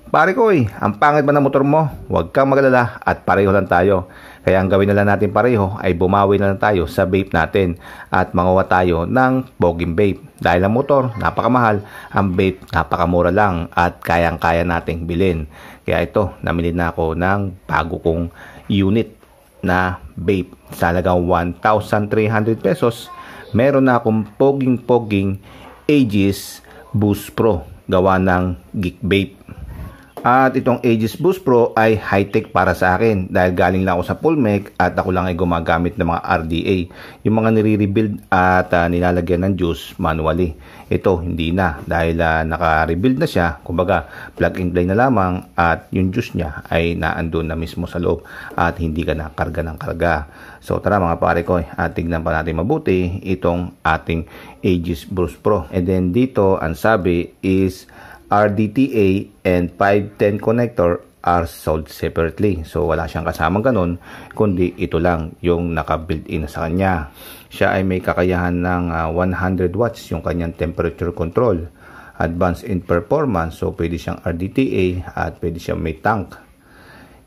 Pare ko ang pangit ba ng motor mo? Huwag kang magalala at pareho lang tayo. Kaya ang gawin na lang natin pareho ay bumawi na lang tayo sa vape natin at manguha tayo ng poging vape. Dahil ang motor napakamahal, ang vape napakamura lang at kayang-kaya nating bilhin. Kaya ito, namili na ako ng bago kong unit na vape sa halagang 1,300 pesos. Meron na akong poging Aegis Boost Pro gawa ng Geek Vape. At itong Aegis Boost Pro ay high-tech para sa akin dahil galing lang ako sa Pulmec at ako lang ay gumagamit ng mga RDA. Yung mga nire-rebuild at nilalagyan ng juice manually. Ito hindi na dahil naka-rebuild na siya. Kumbaga plug and play na lamang at yung juice niya ay naandun na mismo sa loob at hindi ka na karga ng karga. So tara mga pare ko, tignan pa natin mabuti itong ating Aegis Boost Pro. And then dito ang sabi is RDTA and 510 connector are sold separately. So wala siyang kasamang ganun, kundi ito lang yung naka-built-in sa kanya. Siya ay may kakayahan ng 100 watts yung kanyang temperature control. Advanced in performance, so pwede siyang RDTA at pwede siyang may tank.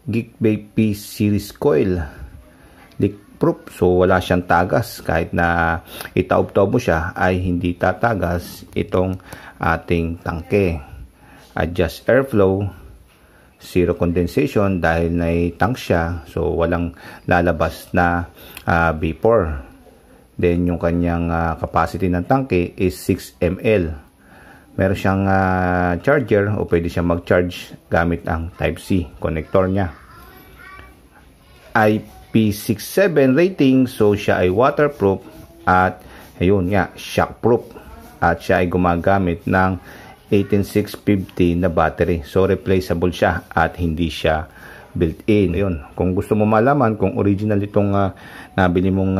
Geek Vape P series coil. Leak proof, so wala siyang tagas. Kahit na itaob-taob mo siya ay hindi tatagas itong ating tangke. Adjust airflow, zero condensation dahil nai-tank siya, so walang lalabas na vapor. Then yung kanyang capacity ng tangke is 6 ml. Meron siyang charger o pwede siyang mag-charge gamit ang Type-C connector niya. IP67 rating, so siya ay waterproof at ayun nga, shockproof. At siya ay gumagamit ng 18650 na battery. So replaceable siya at hindi siya built-in. Ayun, kung gusto mo malaman kung original itong nabili mong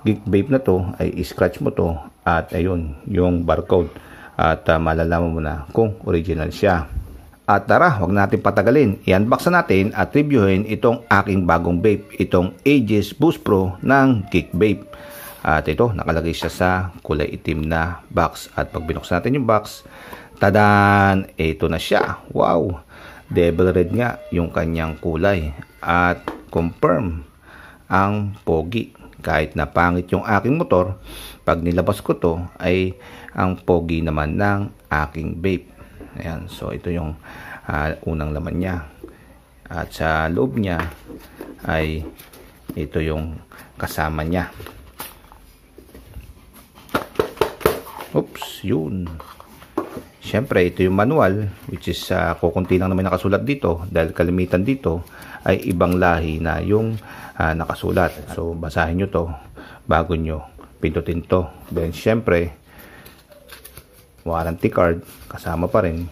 Geek Vape na to, ay scratch mo to at ayun, yung barcode at malalaman mo na kung original siya. At tara, wag natin patagalin. I-unbox na natin at reviewin itong aking bagong vape, itong Aegis Boost Pro ng Geek Vape. At ito, nakalagay siya sa kulay itim na box. At pag binuksan natin yung box, tadan! Ito na siya. Wow! Devil red nga yung kanyang kulay. At confirm ang pogi. Kahit na pangit yung aking motor, pag nilabas ko to, ay ang pogi naman ng aking vape. Ayan. So, ito yung unang laman niya. At sa loob niya, ay ito yung kasama niya. Oops, yun. Siyempre, ito yung manual, which is kukunti lang naman nakasulat dito dahil kalimitan dito ay ibang lahi na yung nakasulat. So, basahin nyo to bago nyo pindutin to. Then, siyempre, warranty card, kasama pa rin.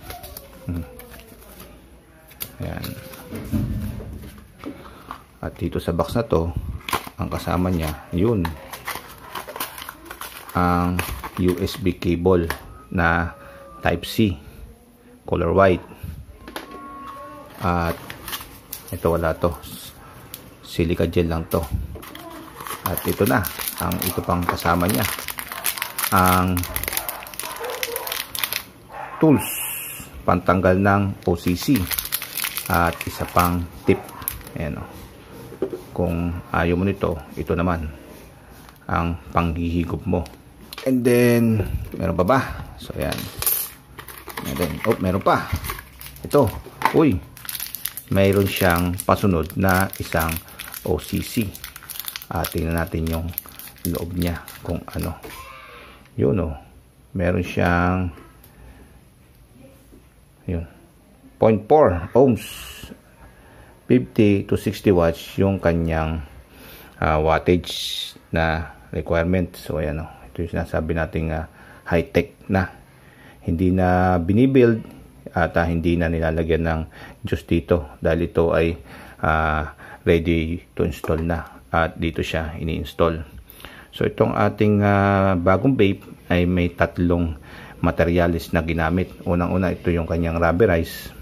Ayan. At dito sa box na to, ang kasama niya, yun, ang USB cable na Type-C color white. At ito wala to, silica gel lang to. At ito na ang ito pang kasama niya, ang tools pantanggal ng OCC at isa pang tip. Ayan o. Kung ayaw mo nito, ito naman ang panghihigop mo. And then, meron pa ba? So, ayan. And then, oh, meron pa. Ito. Uy. Mayroon siyang pasunod na isang OCC. At tingnan natin yung loob niya kung ano. Yun o. Meron siyang yun. 0.4 ohms. 50 to 60 watts yung kanyang wattage na requirement. So, ayan o. Ito yung sinasabi nating high-tech na. Hindi na binibuild at hindi na nilalagyan ng juice dito dahil ito ay ready to install na at dito siya ini-install. So itong ating bagong vape ay may tatlong materials na ginamit. Unang-una, ito yung kanyang rubberize.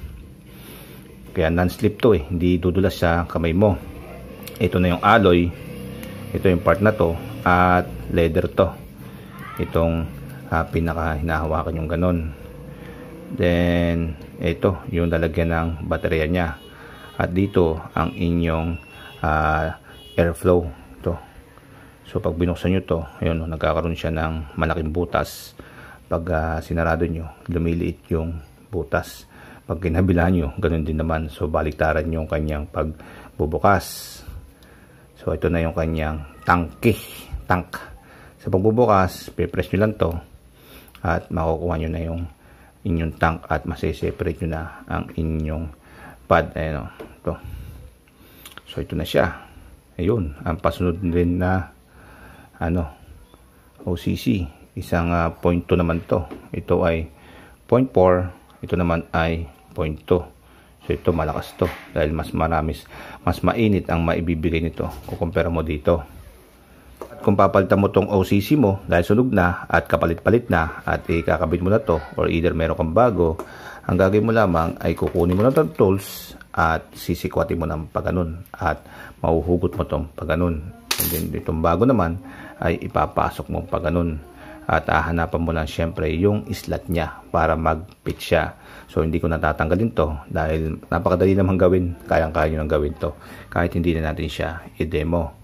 Kaya non-slip to hindi dudulas sa kamay mo. Ito na yung alloy. Ito yung part na to at leather to. Itong pinaka hinahawakan yung ganon. Then ito yung lalagyan ng baterya niya. At dito ang inyong airflow. Ito. So pag binuksan nyo to, ayun, nagkakaroon siya ng malaking butas. Pag sinarado nyo, lumiliit yung butas. Pag kinabilaan nyo, ganun din naman. So baliktaran yung kanyang pagbubukas. So ito na yung kanyang tank. Sa pagbubukas, pipress nyo lang to at makukuha nyo na yung inyong tank at masiseparate nyo na ang inyong pad. Ayan, ito. So ito na siya. Ayun, ang pasunod din na OCC. Isang 0.2 naman to. Ito ay 0.4. Ito naman ay 0.2. So ito malakas to dahil mas mainit ang maibibigay nito kukumpara mo dito. At kung papalitan mo tong OCC mo dahil sunog na at kapalit-palit na at ikakabit mo na to or either meron kang bago, ang gagawin mo lamang ay kukunin mo na itong tools at sisikwatin mo ng paganon at mahuhugot mo itong paganon. And then itong bago naman ay ipapasok mo paganon at hahanapan mo lang syempre yung slot niya para mag-fit siya. So hindi ko natatanggalin to dahil napakadali naman gawin, kayang-kaya nyo nang gawin to kahit hindi na natin siya i-demo.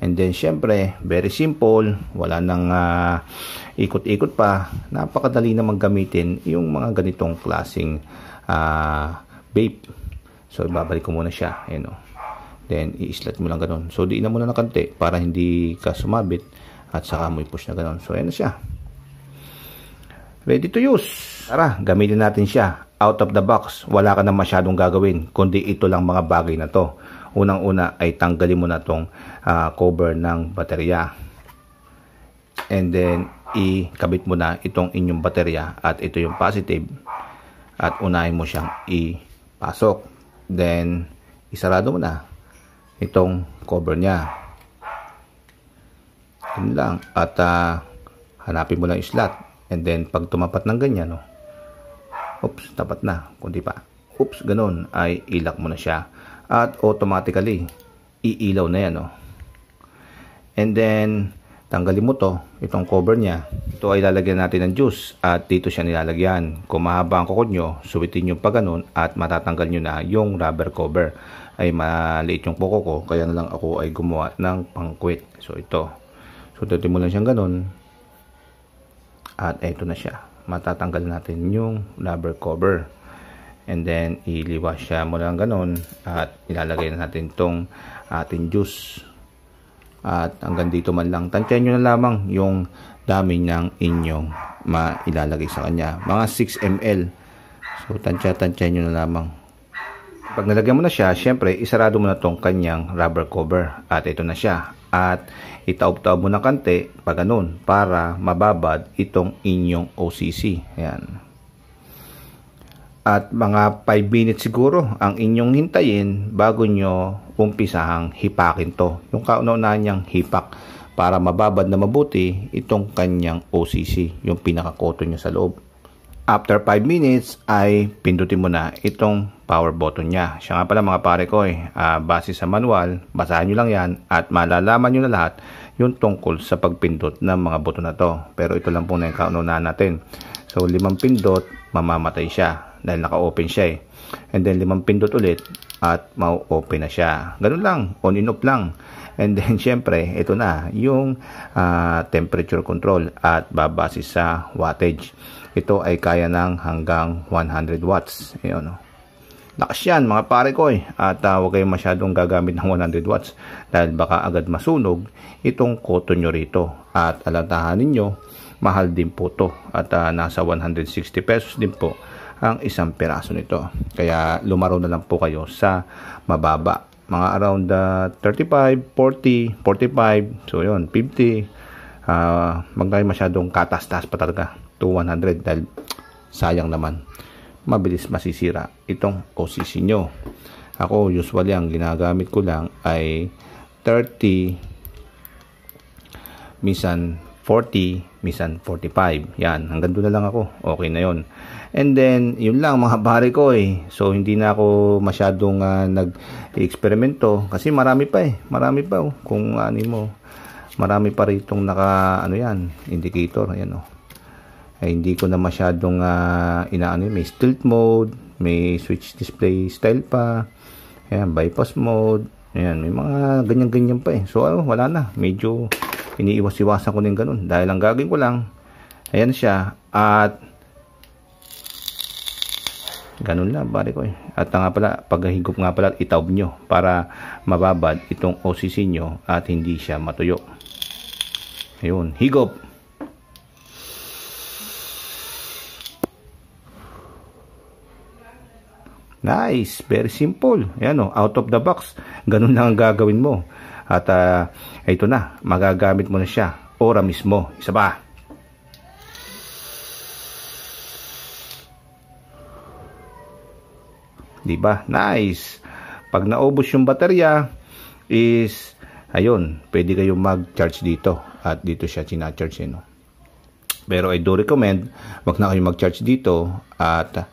And then syempre very simple, wala nang ikot-ikot pa, napakadali naman gamitin yung mga ganitong klaseng vape. So ibabalik ko muna siya, ayun, then i-slot mo lang ganun. So diin na muna ng kante para hindi ka sumabit at saka mo i-push na ganun. So ayan na siya, ready to use. Tara, gamitin natin siya out of the box. Wala ka na masyadong gagawin kundi ito lang mga bagay na to. Unang-una ay tanggalin mo na tong cover ng baterya, and then ikabit mo na itong inyong baterya at ito yung positive at unahin mo siyang ipasok, then isarado mo na itong cover niya. Yun lang. At hanapin mo lang yung slot, and then pag tumapat ng ganyan, oops, tapat na, kundi pa, oops, ganun, ay ilak mo na siya at automatically iilaw na yan, and then tanggalin mo to, itong cover niya. Ito ay lalagyan natin ng juice at dito siya nilalagyan. Kung mahaba ang kukod nyo, suwitin nyo pa ganun at matatanggal nyo na yung rubber cover. Ay maliit yung kuko ko, kaya na lang ako ay gumawa ng pangkwit. So ito, so dito mo lang siyang ganun at ito na siya. Matatanggal natin yung rubber cover, and then iliwas siya mo lang ganun at ilalagay na natin tong ating juice. At hanggang dito man lang, tansyahin nyo na lamang yung dami ng inyong mailalagay sa kanya, mga 6 ml. So tansyahin nyo na lamang. Pag nalagyan mo na siya, syempre isarado mo na tong kanyang rubber cover at ito na siya. At itaob-taob mo ng kante pag ganun para mababad itong inyong OCC. Ayan. At mga 5 minutes siguro ang inyong hintayin bago nyo umpisahang hipakin to. Yung kauna-unahan niyang hipak para mababad na mabuti itong kanyang OCC, yung pinaka-cotton niya sa loob. After 5 minutes ay pindutin mo na itong power button niya. Siya nga pala mga pare ko, base sa manual, basahin nyo lang yan at malalaman nyo na lahat yung tungkol sa pagpindot ng mga button na to. Pero ito lang po na yung kauna-unahan natin. So 5 pindot, mamamatay siya dahil naka-open siya and then 5 pindot ulit at mau-open na siya. Ganun lang, on and off lang. And then syempre ito na yung temperature control at babase sa wattage. Ito ay kaya ng hanggang 100 watts. Ayun, lakas yan mga pare ko at huwag kayong masyadong gagamit ng 100 watts dahil baka agad masunog itong cotton nyo rito. At alantahan ninyo, mahal din po to at nasa 160 pesos din po ang isang piraso nito. Kaya lumaro na lang po kayo sa mababa, mga around 35, 40, 45, so yun, 50. Wag kayo masyadong katas-tas pa talaga to 100 dahil sayang naman, mabilis masisira itong OCC nyo. Ako usually ang ginagamit ko lang ay 30, minsan 40, minsan 45. Yan, hanggang doon na lang ako. Okay na yon. And then, yun lang mga pare ko So, hindi na ako masyadong nag-eksperimento kasi marami pa Marami pa Kung ano mo, marami pa ritong naka, indicator. Ayan ay hindi ko na masyadong inaano. May stealth mode, may switch display style pa, ayan, bypass mode, ayan, may mga ganyan-ganyan pa eh. So wala na, medyo iniiwas-iwasan ko din ganun, dahil ang gagawin ko lang, ayan siya, at ganun lang pare ko eh. At nga pala, paghigop nga pala, itaob nyo para mababad itong OCC nyo at hindi siya matuyo. Ayun, higop. Nice, very simple. Ayan o, out of the box. Ganun lang ang gagawin mo. At ito na, magagamit mo na siya ora mismo. Isa pa. Diba? Nice. Pag naubos yung baterya is, ayun, pwede kayong mag-charge dito. At dito siya charge no? Pero I do recommend, wag na kayong mag-charge dito. At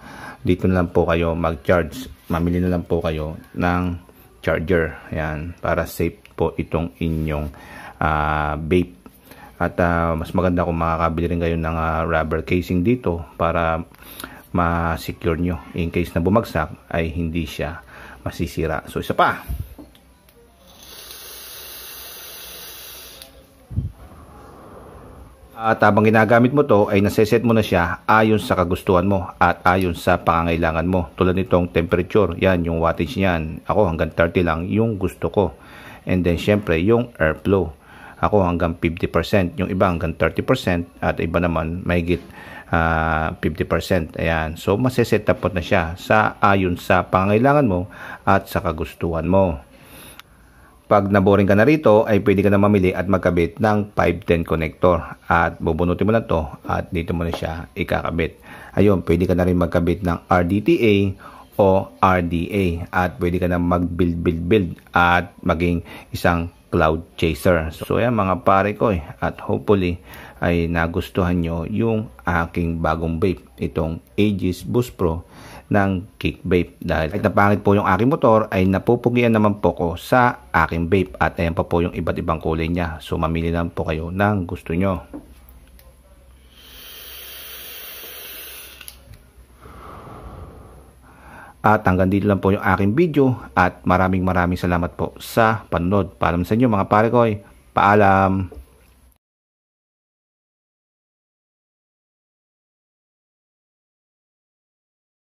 dito na lang po kayo mag-charge. Mamili na lang po kayo ng charger. Ayan, para safe po itong inyong vape. At mas maganda kung makakabili rin kayo ng rubber casing dito para ma-secure nyo. In case na bumagsak ay hindi siya masisira. So isa pa. At habang ginagamit mo to ay naseset mo na siya ayon sa kagustuhan mo at ayon sa pangangailangan mo. Tulad nitong temperature, yan yung wattage niyan. Ako hanggang 30 lang yung gusto ko. And then syempre yung airflow. Ako hanggang 50%, yung iba hanggang 30% at iba naman mahigit 50%. Ayan. So maseset up na siya sa ayon sa pangangailangan mo at sa kagustuhan mo. Pag naboring ka na rito, ay pwede ka na mamili at magkabit ng 510 connector. At bubunutin mo lang to at dito mo na siya ikakabit. Ayun, pwede ka na rin magkabit ng RDTA o RDA. At pwede ka na mag-build at maging isang cloud chaser. So yan mga pare ko at hopefully ay nagustuhan nyo yung aking bagong vape. Itong Aegis Boost Pro ng Kick Vape. Dahil kahit napangit po yung aking motor ay napupugian naman po ko sa aking vape at ayan pa po yung iba't ibang kulay niya. So mamili lang po kayo ng gusto nyo. At hanggang dito lang po yung aking video at maraming salamat po sa panonood. Paalam sa inyo mga pare ko. Paalam!